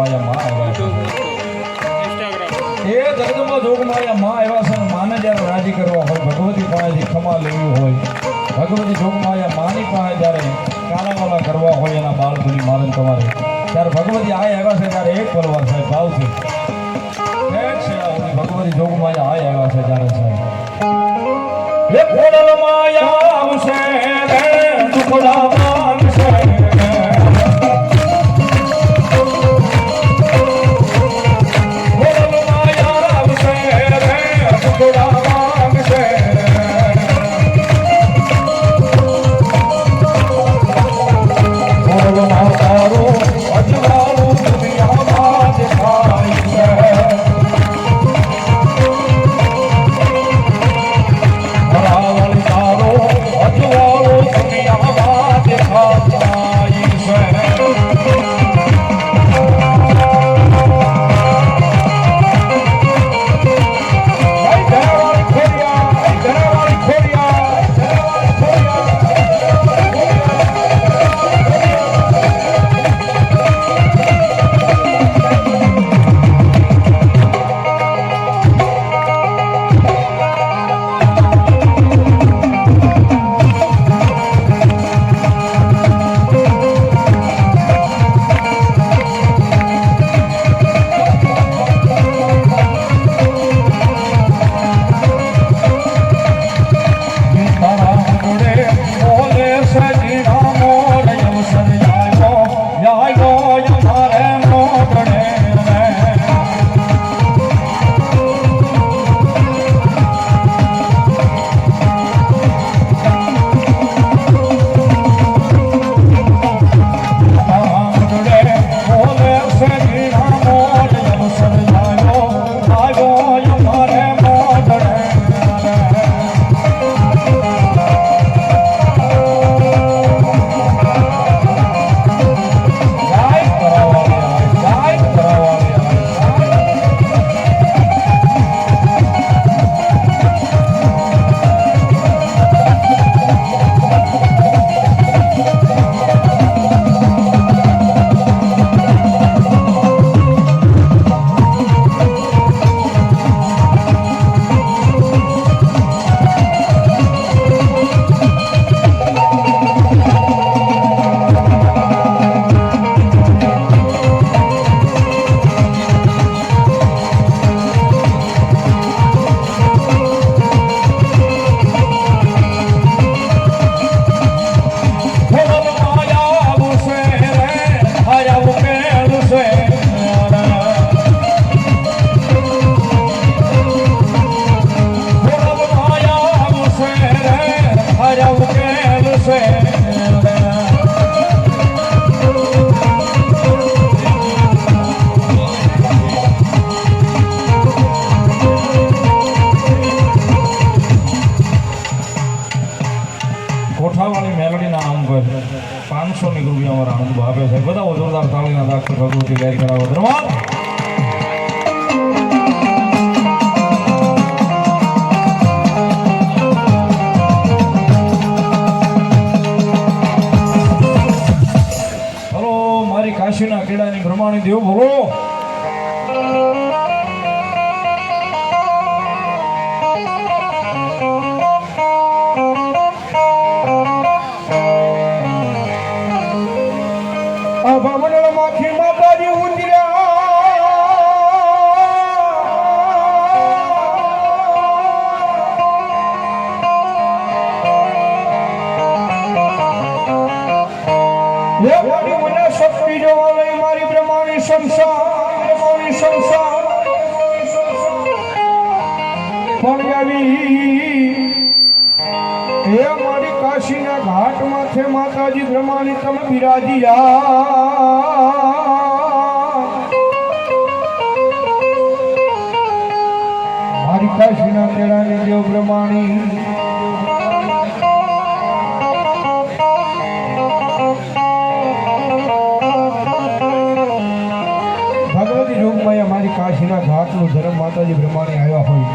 જોગમાયા માં આવ્યા છે એ જગદંબા જોગમાયા માં આવ્યા છે માને જ્યારે રાજી કરવા હોય ભગવતી પાસેથી ખમા લેવી હોય ભગવતી જોગમાયા માની પાસે જ્યારે કાલાવાલા કરવા હોય એના બાળકોની મારન તમારે ત્યારે ભગવતી આવ્યા છે ત્યારે એક પલવાર સાહેબ ભાવથી ભગવતી જોગમાયા આવ્યા છે ત્યારે સાહેબ એ ખોડલ માયા આવશે રે દુખડા માંગશે ખોડલ માયા આવશે રે દુખડા માંગશે ખોડલ માતારો અજવાળું દુનિયામાં દેખાય છે કોઠાવાળી મેલોડીના નામ પર 500 રૂપિયા અમારા આનંદ આપે છે બધા જોરદાર તાળીના દાખલ ભગવતી લહેર કરાવો ધન્યવાદ હલો મારી કાશીના કેળાની બ્રહ્માણી દેવ બોલો ભમણ માખી માતાજી ઉતર્યા મને શક્તિ જોવા લઈ મારી બ્રહ્માણી સંસાર પણ આવી હે મારી કાશીના ઘાટ માથે માતાજી બ્રહ્માણી તમે બિરાજ્યા મારી કાશીના કેળાની દેવ બ્રહ્માણી ભગવતી રૂપમાં મારી કાશીના ઘાટનું ધર્મ માતાજી બ્રહ્માણી આવ્યા હોય